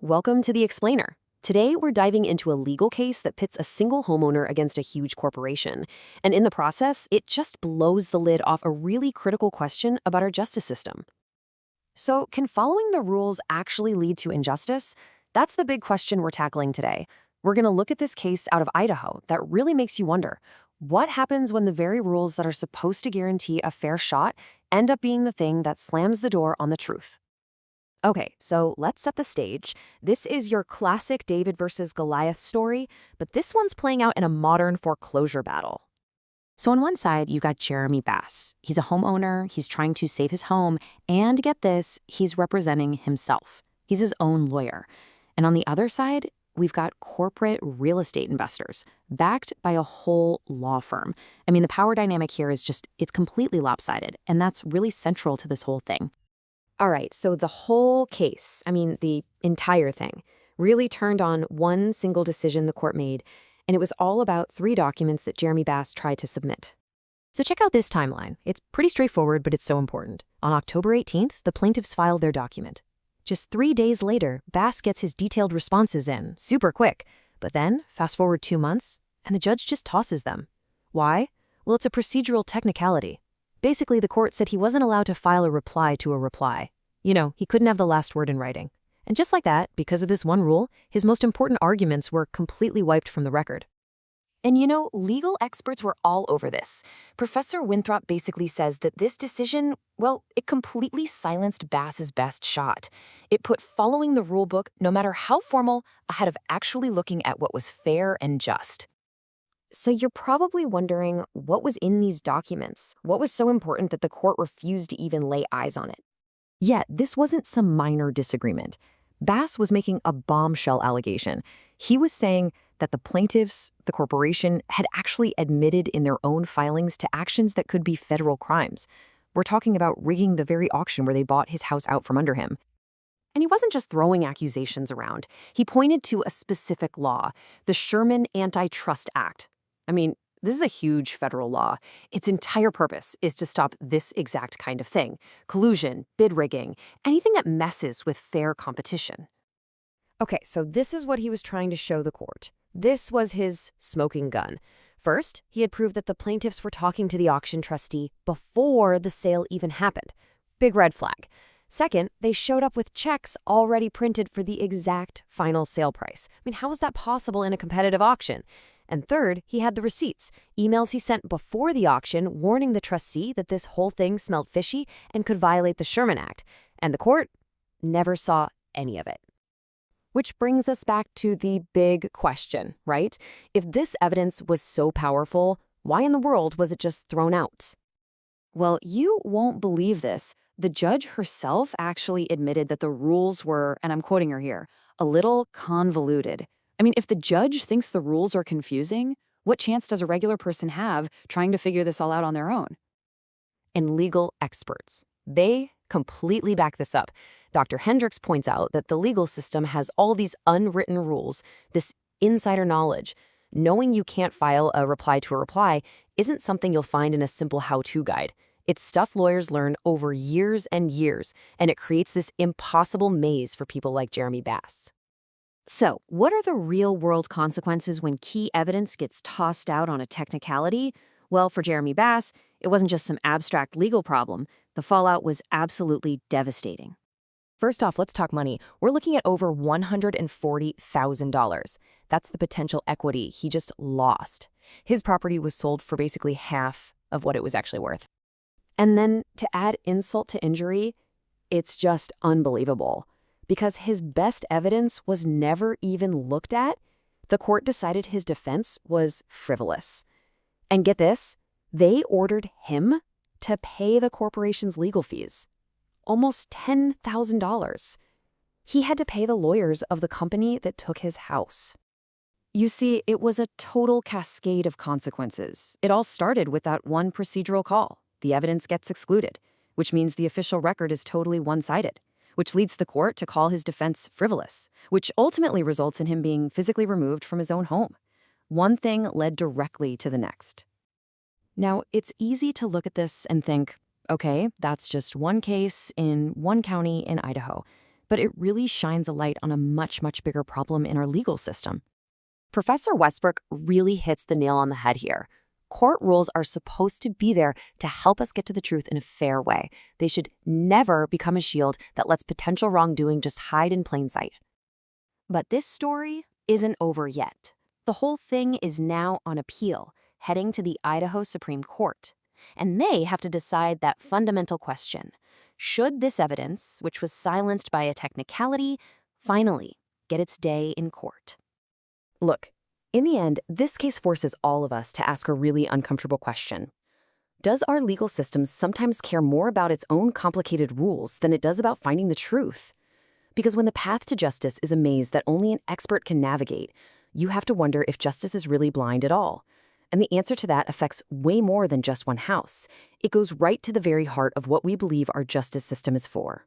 Welcome to The Explainer. Today, we're diving into a legal case that pits a single homeowner against a huge corporation. And in the process, it just blows the lid off a really critical question about our justice system. So, can following the rules actually lead to injustice? That's the big question we're tackling today. We're going to look at this case out of Idaho that really makes you wonder, what happens when the very rules that are supposed to guarantee a fair shot end up being the thing that slams the door on the truth? Okay, so let's set the stage. This is your classic David versus Goliath story, but this one's playing out in a modern foreclosure battle. So on one side, you've got Jeremy Bass. He's a homeowner, he's trying to save his home, and get this, he's representing himself. He's his own lawyer. And on the other side, we've got corporate real estate investors, backed by a whole law firm. I mean, the power dynamic here is it's completely lopsided, and that's really central to this whole thing. All right, so the whole case, the entire thing, really turned on one single decision the court made, and it was all about 3 documents that Jeremy Bass tried to submit. So check out this timeline. It's pretty straightforward, but it's so important. On October 18th, the plaintiffs filed their document. Just 3 days later, Bass gets his detailed responses in, super quick. But then, fast forward 2 months, and the judge just tosses them. Why? Well, it's a procedural technicality. Basically, the court said he wasn't allowed to file a reply to a reply. You know, he couldn't have the last word in writing. And just like that, because of this one rule, his most important arguments were completely wiped from the record. And legal experts were all over this. Professor Winthrop basically says that this decision, well, it completely silenced Bass's best shot. It put following the rule book, no matter how formal, ahead of actually looking at what was fair and just. So you're probably wondering, what was in these documents? What was so important that the court refused to even lay eyes on it? Yet, this wasn't some minor disagreement. Bass was making a bombshell allegation. He was saying that the plaintiffs, the corporation, had actually admitted in their own filings to actions that could be federal crimes. We're talking about rigging the very auction where they bought his house out from under him. And he wasn't just throwing accusations around. He pointed to a specific law, the Sherman Antitrust Act. This is a huge federal law. Its entire purpose is to stop this exact kind of thing: collusion, bid rigging, anything that messes with fair competition. Okay, so this is what he was trying to show the court. This was his smoking gun. First, he had proved that the plaintiffs were talking to the auction trustee before the sale even happened. Big red flag. Second, they showed up with checks already printed for the exact final sale price. How is that possible in a competitive auction? And third, he had the receipts, emails he sent before the auction warning the trustee that this whole thing smelled fishy and could violate the Sherman Act. And the court never saw any of it. Which brings us back to the big question, right? If this evidence was so powerful, why in the world was it just thrown out? Well, you won't believe this. The judge herself actually admitted that the rules were, and I'm quoting her here, a little convoluted. If the judge thinks the rules are confusing, what chance does a regular person have trying to figure this all out on their own? And legal experts, they completely back this up. Dr. Hendricks points out that the legal system has all these unwritten rules, this insider knowledge. Knowing you can't file a reply to a reply isn't something you'll find in a simple how-to guide. It's stuff lawyers learn over years and years, and it creates this impossible maze for people like Jeremy Bass. So, what are the real-world consequences when key evidence gets tossed out on a technicality? Well, for Jeremy Bass, it wasn't just some abstract legal problem. The fallout was absolutely devastating. First off, let's talk money. We're looking at over $140,000. That's the potential equity he just lost. His property was sold for basically half of what it was actually worth. And then, to add insult to injury, it's just unbelievable. Because his best evidence was never even looked at, the court decided his defense was frivolous. And get this, they ordered him to pay the corporation's legal fees. Almost $10,000. He had to pay the lawyers of the company that took his house. You see, it was a total cascade of consequences. It all started with that one procedural call. The evidence gets excluded, which means the official record is totally one-sided, which leads the court to call his defense frivolous, which ultimately results in him being physically removed from his own home. One thing led directly to the next. Now, it's easy to look at this and think, okay, that's just one case in one county in Idaho. but it really shines a light on a much, much bigger problem in our legal system. Professor Westbrook really hits the nail on the head here. Court rules are supposed to be there to help us get to the truth in a fair way. They should never become a shield that lets potential wrongdoing just hide in plain sight. But this story isn't over yet. The whole thing is now on appeal, heading to the Idaho Supreme Court. And they have to decide that fundamental question. Should this evidence, which was silenced by a technicality, finally get its day in court? Look, in the end, this case forces all of us to ask a really uncomfortable question. Does our legal system sometimes care more about its own complicated rules than it does about finding the truth? Because when the path to justice is a maze that only an expert can navigate, you have to wonder if justice is really blind at all. And the answer to that affects way more than just one house. It goes right to the very heart of what we believe our justice system is for.